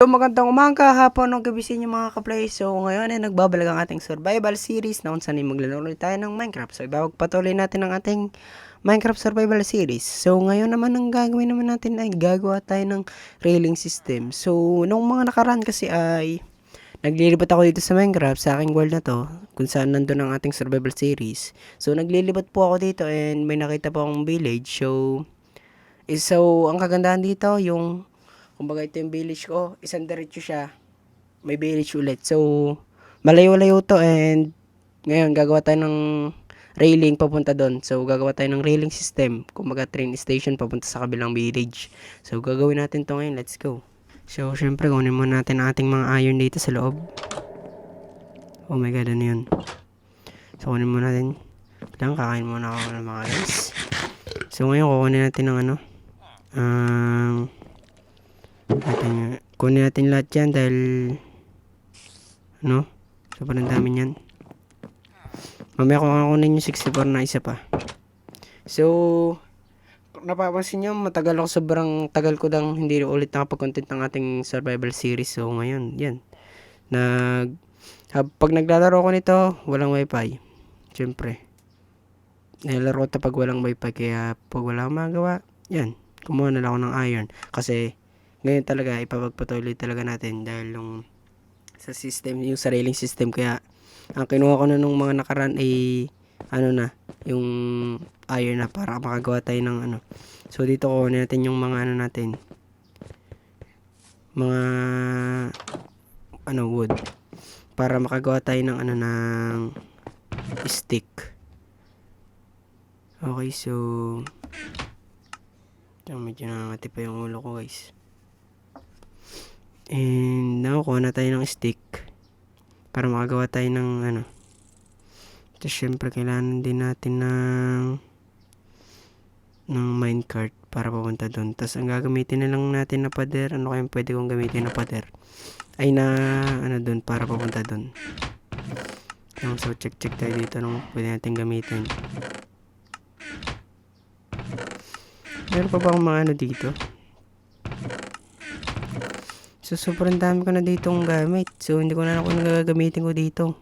So, magandang umaga, hapon, o gabi sa inyo mga ka-play. So, ngayon ay nagbabalag ang ating survival series na kung saan ay maglalaro ulit tayo ng Minecraft. So, ibabagpatuloy natin ang ating Minecraft survival series. So, ngayon naman ang gagawin naman natin ay gagawa tayo ng railing system. So, nung mga nakaraan kasi ay naglilibat ako dito sa Minecraft, sa aking world na to, kung saan nandun ang ating survival series. So, naglilibat po ako dito and may nakita po akong village. So, ang kagandahan dito, kumbaga ito yung village ko, isang diretso siya, may village ulit. So, malayo-layo to and ngayon gagawa tayo ng railing papunta doon. So, gagawa tayo ng railing system, kumbaga train station papunta sa kabilang village. So, gagawin natin to ngayon, let's go. So, syempre, kunin muna natin ang ating mga iron dito sa loob. Oh my god, ano yun? So, kunin muna natin. Kakain muna ako ng mga guys. So, ngayon, kukunin natin ng kunin natin lahat yan dahil sobrang dami yan. Mamaya ko kunin yung 64 na isa pa. So, napapansin nyo, sobrang tagal ko dang hindi ulit nakapag-content ng ating survival series. So, ngayon, yan. Pag naglalaro ko nito, walang wifi. Siyempre. Nilaro ito pag walang wifi. Kaya, pag wala akong magawa, yan. Kumuha na lang ako ng iron. Kasi, ngayon talaga, ipapagpatuloy talaga natin dahil sa system, yung sariling system. Kaya, ang kinuha ko na nung mga nakaraan ay, yung iron na para makagawa tayo ng So, dito kunin natin yung mga natin. Mga, wood. Para makagawa tayo ng ng stick. Okay, so, medyo nangangati pa yung ulo ko, guys. And now, kuha na tayo ng stick para makagawa tayo ng Tapos syempre kailangan din natin ng minecart para papunta doon. Tapos ang gagamitin na lang natin na pader, ano kayang pwede kong gamitin na pader? Ay na doon para papunta doon. So check tayo dito nung pwede natin gamitin. Meron pa bang mga dito? So, sobrang dami ko na ditong gamit. So, hindi ko na ako nagagamitin ko dito.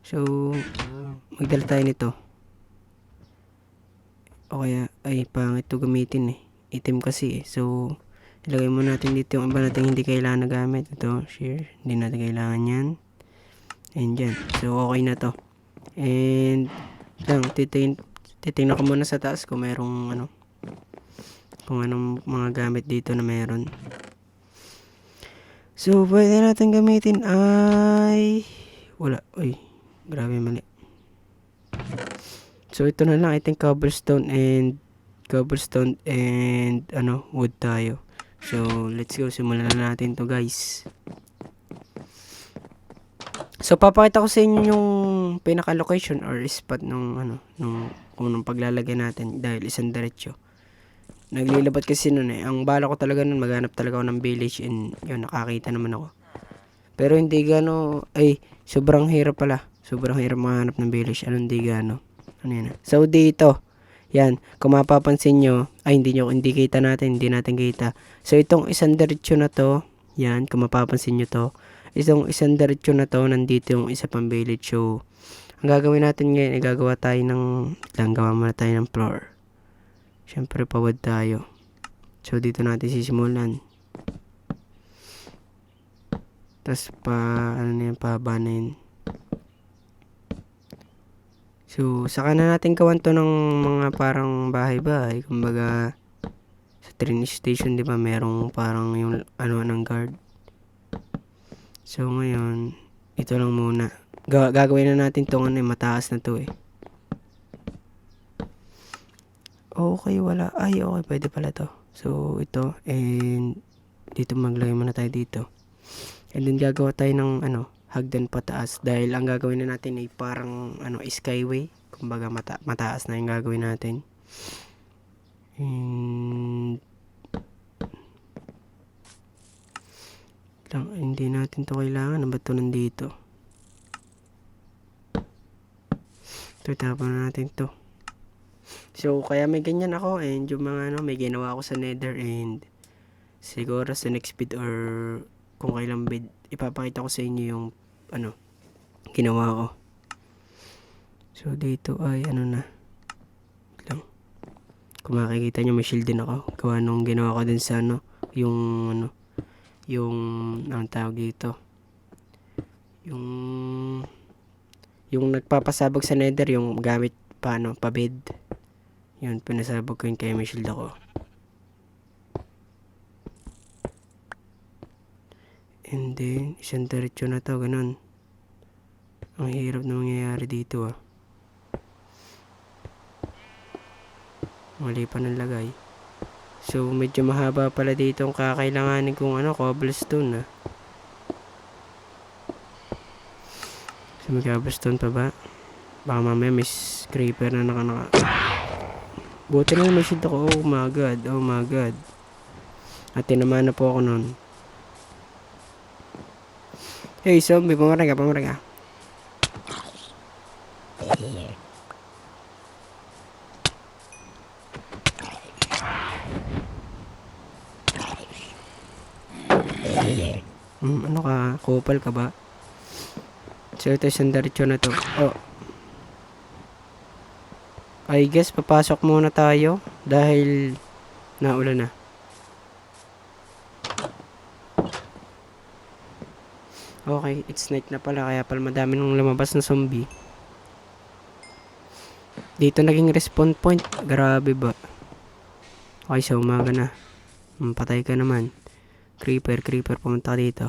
So, magdala tayo nito. O kaya, ay, pangit ito gamitin eh. Itim kasi eh. So, ilagay mo natin dito yung iba natin hindi kailangan na gamit. Ito, share. Hindi natin kailangan yan. And yan. So, okay na to. And, titingnan ko muna sa taas kung merong kung anong mga gamit dito na meron. So, pwede natin gamitin ay wala. Uy, grabe mali. So, ito na lang. I think cobblestone and wood tayo. So, let's go. Simulan na natin to, guys. So, papakita ko sa inyo yung pinaka-location or spot nung paglalagay natin dahil isang diretsyo. Naglilibat kasi nun eh. Ang bala ko talaga nun, maghanap talaga ako ng village and yun, nakakita naman ako. Pero hindi sobrang hirap pala. Sobrang hirap maghanap ng village. Hindi gano. So, dito. Yan. Kung mapapansin nyo, hindi kita natin. Hindi natin kita. So, itong isang diretsyo na to, yan. Kung mapapansin nyo to, isang diretsyo na to, nandito yung isa pang village. So, ang gagawin natin ngayon, gagawa tayo gawa muna tayo ng floor. Siyempre, pawad tayo. So, dito natin sisimulan. Tapos, pahaba na yun. So, saka na natin gawan to ng mga parang bahay-bahay. Kumbaga, sa train station, di ba, merong parang yung ng guard. So, ngayon, ito lang muna. Gagawin na natin tong mataas na to eh. Okay, wala. Ay, okay, pwede pala to. So, ito, and dito maglagay muna tayo dito. And then, gagawa tayo ng, hagdan pataas. Dahil ang gagawin na natin ay parang, skyway. Kumbaga, mataas na yung gagawin natin. And, hindi natin to kailangan. Ba't to nandito? Ito, tapon na natin to. So, kaya may ganyan ako and yung mga may ginawa ako sa nether and Siguro sa next vid or kung kailang vid, ipapakita ko sa inyo yung ginawa ko. So dito ay na lang. Kung makikita nyo, may shield din ako. Gawa nung ginawa ko din sa yung ang tawag dito. Yung nagpapasabog sa nether, yung gamit pa bed. Yun, pinasabog ko yun kaya may shield ako. And then, isang diretso na to, ganun. Ang hirap na mangyayari dito Mali pa ng lagay. So, medyo mahaba pala dito ang kakailanganin kong cobblestone So, may cobblestone pa ba? Baka mamaya may creeper na naka. Buti na may shield ako. Oh my god. At tinamaan na po ako nun. Hey zombie, pumarang ka. Ano ka? Kupal ka ba? So ito isang diretso na to. I guess papasok muna tayo dahil naulan na. Okay, it's night na pala kaya pala madami nang lumabas na zombie. Dito naging respawn point. Grabe ba? Okay, so umaga na. Patay ka naman. Creeper, pumunta ka dito.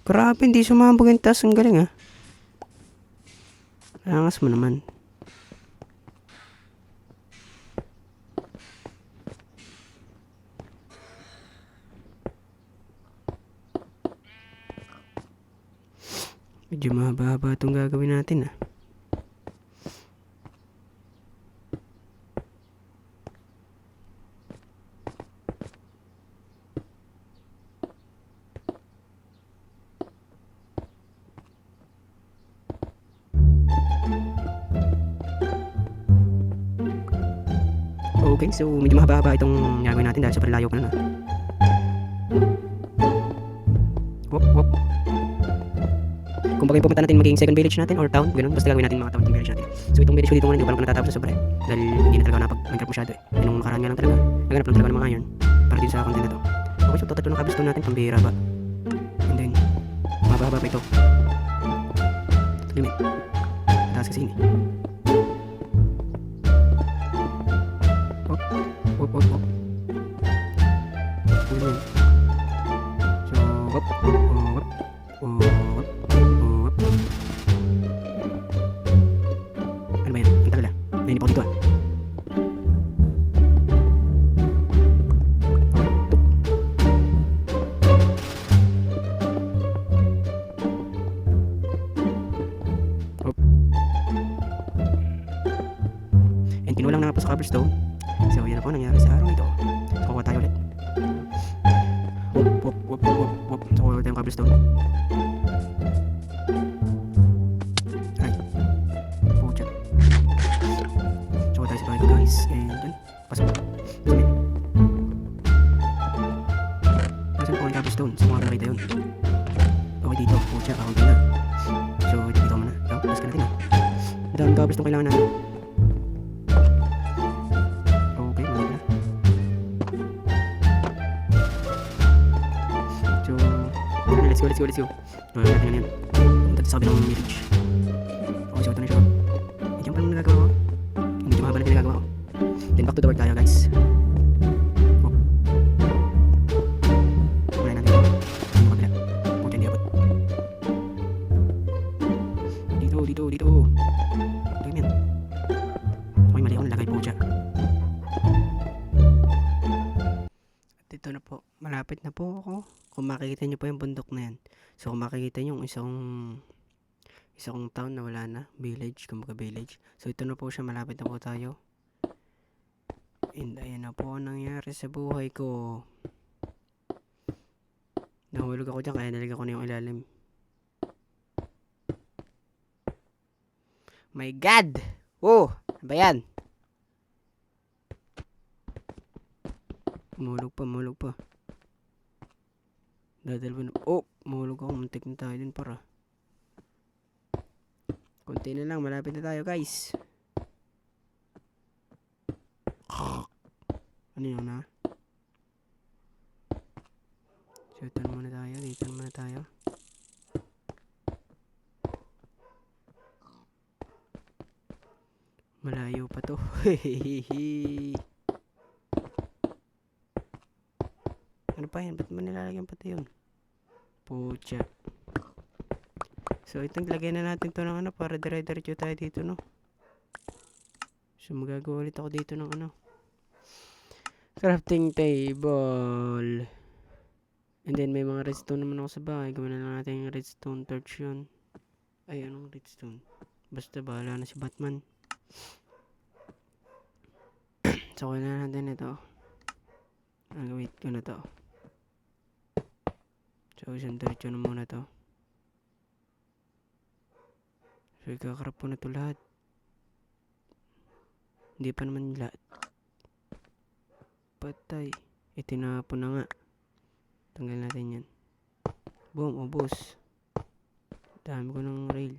Grabe, hindi sumabog yung taas. Ang galing Angas mo naman. Medyo mahaba-haba itong gagawin natin Okay, so medyo mahaba-haba itong gagawin natin dahil sobrang layo pa na. Wop. Kung bagay pumunta natin maging second village natin or town, ganun, basta gagawin natin mga town village natin. So itong village ko dito muna, hindi ko pa natatapos sa sobra dahil hindi na talaga ako napag-minecraft masyado Yung nakaraan nga lang talaga, naganap lang talaga ng mga iron para dito sa content na to. Okay, so total ng cobblestone natin, pambihira ba? And then, mahaba-haba pa ito. Limit. Taas kasi yun Wop. So, wop. Ano ba yan? Ang tagal Nainip ako dito And kinulang na nga po sa cobblestone. So yun na po nangyari sa araw ito. So kuha tayo ulit. Wop. So kuha tayo yung cobblestone. Ay. Pucha. So kuha tayo sa bahay ko guys. And dun. Pasok. Sulit. Nasaan po yung cobblestone? So mga nakita yun. Okay dito. Pucha. Ako na. So dito muna. So tapos ka natin Ito ang cobblestone kailangan natin. Let's go. Natin yan. Punta sa kabilang village. Okay, so ito na siya. Ito pa naman nagagawa ko. Hindi mahaba na pinagagawa ko. Then back to the work tayo guys. Wala natin ito. Ano kabila? Puta hindi abot. Dito. Ito yun. Okay, mali ako nalagay po siya. At ito na po. Malapit na po ako. Kung makikita nyo po yung bundok na yan. So kung makikita nyo yung isang town na wala na. Village, kumbaga village. So ito na po siya, malapit na po tayo. And ayan na po ang nangyari sa buhay ko. Nahulog ako dyan kaya nalagay ko na yung ilalim. My God! Oh! Ano ba yan? Mahulog pa. Dadalwa na. Oh, mahulog ako. Muntik na tayo din para. Konti na lang, malapit na tayo guys. Ano yun ha? Shootan muna tayo, dito muna tayo. Malayo pa to. Ano pa yan? Ba't mo nilalagyan pati yun? Pucha. So, itong lagay na natin to ng ano para dire-diretso tayo dito, no? So, magagawa ulit ako dito ng ano. Crafting table. And then, may mga redstone naman ako sa bahay. Gawin na lang natin yung redstone torch yun. Ay, anong redstone? Basta bahala na si Batman. So, kunin na natin ito. Wait ko na to. So, isang diretso na muna to. So, ikakarap po na to lahat. Hindi pa naman lahat. Patay. Itinapon na nga. Tanggal natin yan. Boom, ubos. Dami ko ng rail.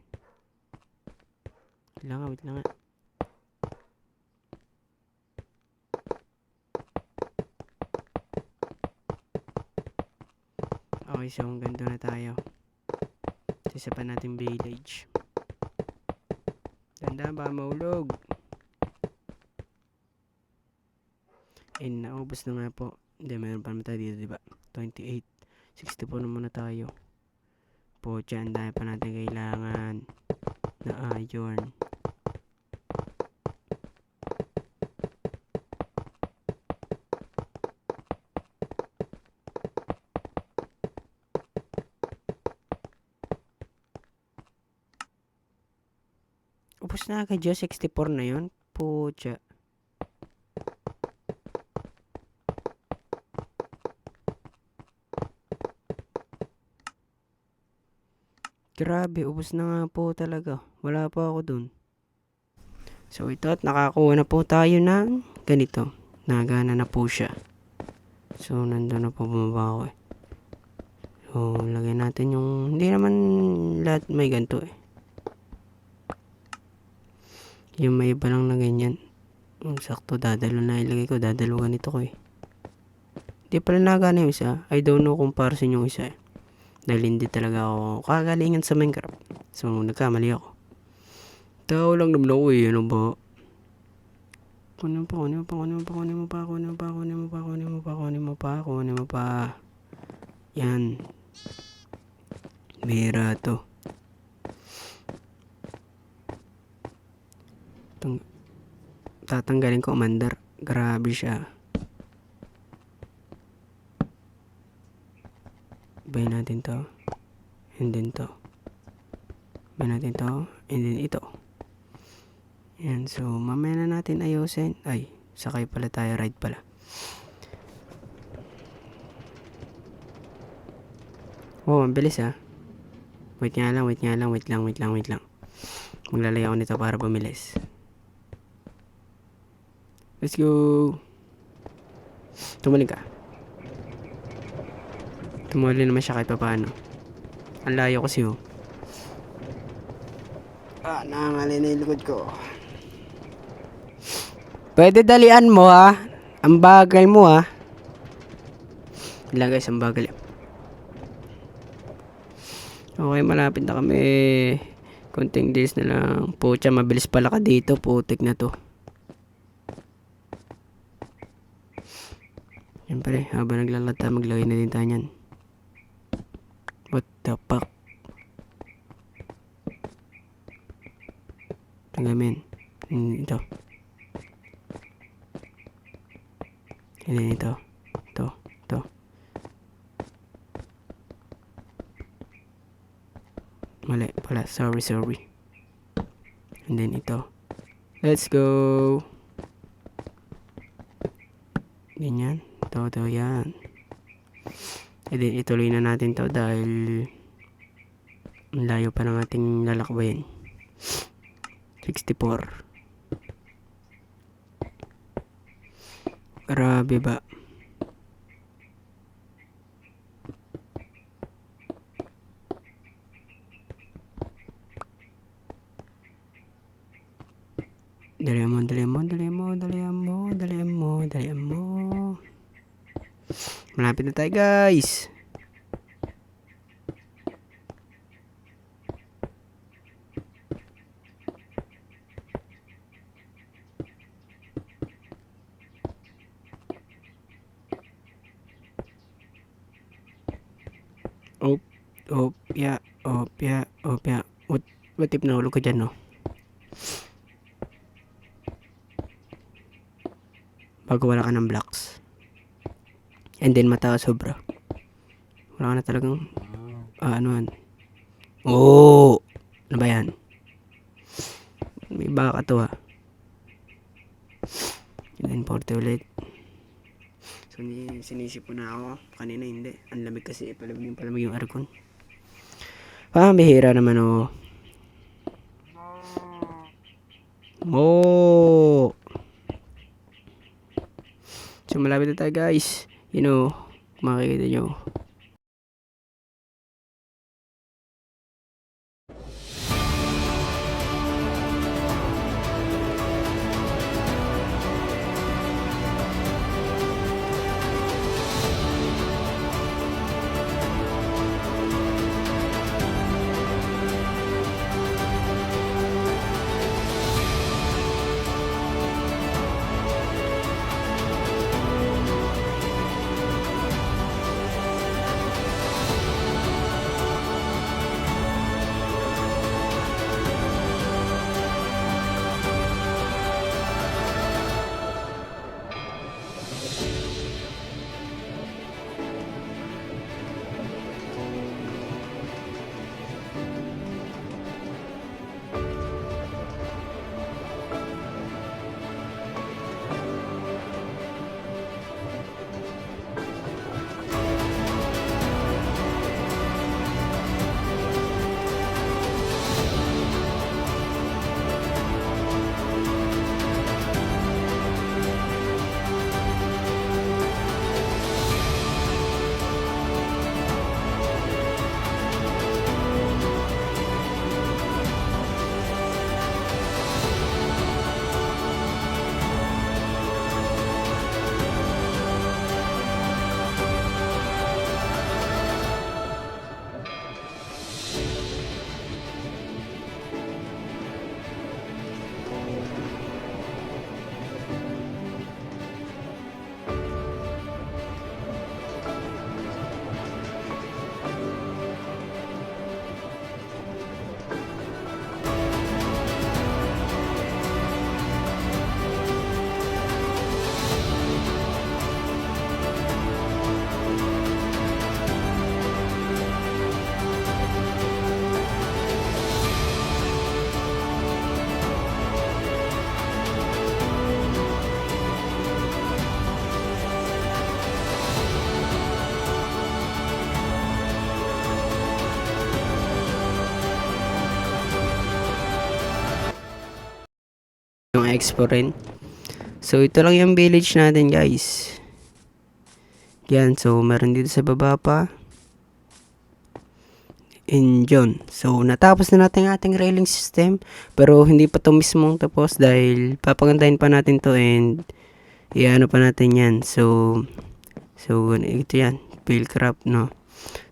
Wait lang nga. Okay, so ang ganito na tayo. Isa pa natin village. Tandaan ba maulog? Naubos na nga po. Hindi, mayroon pa naman tayo dito, diba? 28. 64 na muna tayo. Po, dyan, dahil pa natin kailangan na iron. Ubus na agad yun, 64 na yun. Pucha. Grabe, ubus na nga po talaga. Wala pa ako dun. So ito, at nakakuha na po tayo ng ganito. Nagana na po siya. So nandun na po bumaba ako eh. So lagay natin yung, hindi naman lahat may ganito eh. Yung may iba lang na ganyan. Sakto, dadalo na ilagay ko. Dadalo ganito ko eh. Di pala nagana yung isa. I don't know kung para sa yung isa eh. Dahil hindi talaga ako kagalingan sa Minecraft. So nagkamali ako. Tao lang naman ako eh. Ano ba? Kunin mo pa. Yan. Bira to. Tatanggalin ko umandar. Grabe siya. Bayin natin to. And then to. Bayin natin to. And then ito. Yan. So, mamaya na natin ayusin. Ay, sakay pala tayo. Ride pala. Oh, ang bilis ah. Wait lang. Maglalagay ako nito para bumilis. Let's go. Tumalik ka. Tumuli naman siya kahit paano. Ang layo kasi oh. Nangangali na yung likod ko. Pwede dalian mo ha. Ang bagal mo ha. Ilang guys, ang bagal. Okay, malapit na kami. Konting days na lang. Pucha, mabilis pala ka dito. Putik na to. Siyempre, habang naglalata, maglagay na din tayo yan. What the fuck? Tagamin. Ito. And then ito. Ito. Mali pala. Sorry. And then ito. Let's go. Ganyan. Ito yan. And then ituloy na natin to dahil layo pa ng ating lalakbayin. 64. Grabe ba? Dalihan mo, dalihan mo, dalihan mo, dalihan mo, dalihan mo, dalihan mo. Malapit na tayo, guys. Opya. What if nahulog ka dyan, no? Bago wala ka ng blocks. And then mataas sobra. Wala ka na talagang anuhan. Oh! Ano ba yan? May baka to, ha. And then 40 ulit. So sinisip ko na ako. Kanina hindi. Ang lamig kasi. Palamig yung aircon. Bihira naman, oh. Oh! So malapit na tayo, guys. You know, makikita nyo. Yung expo rin. So ito lang yung village natin, guys. Yan, so meron dito sa baba pa. And yun. So natapos na natin ating railing system. Pero hindi pa to mismong tapos dahil papagandahin pa natin to and iano pa natin yan. So ito yan. Buildcraft, no?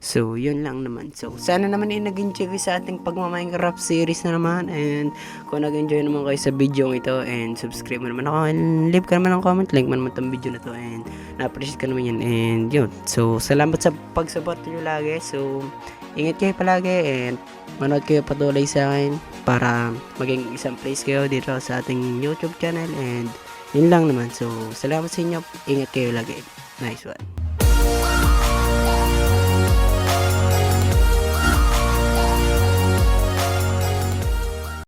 So, yun lang naman. So, sana naman nag-enjoy sa ating pagma-Minecraft series na naman. And kung nag-enjoy naman kayo sa video ito and subscribe mo naman ako and leave ka naman ng comment, like mo naman itong video na to and na-appreciate ka naman yan. And yun. So, salamat sa pag-support nyo lagi. So, ingat kayo palagi and manood kayo patuloy sa akin para maging isang place kayo dito sa ating YouTube channel. And yun lang naman. So, salamat sa inyo. Ingat kayo lagi. Nice one.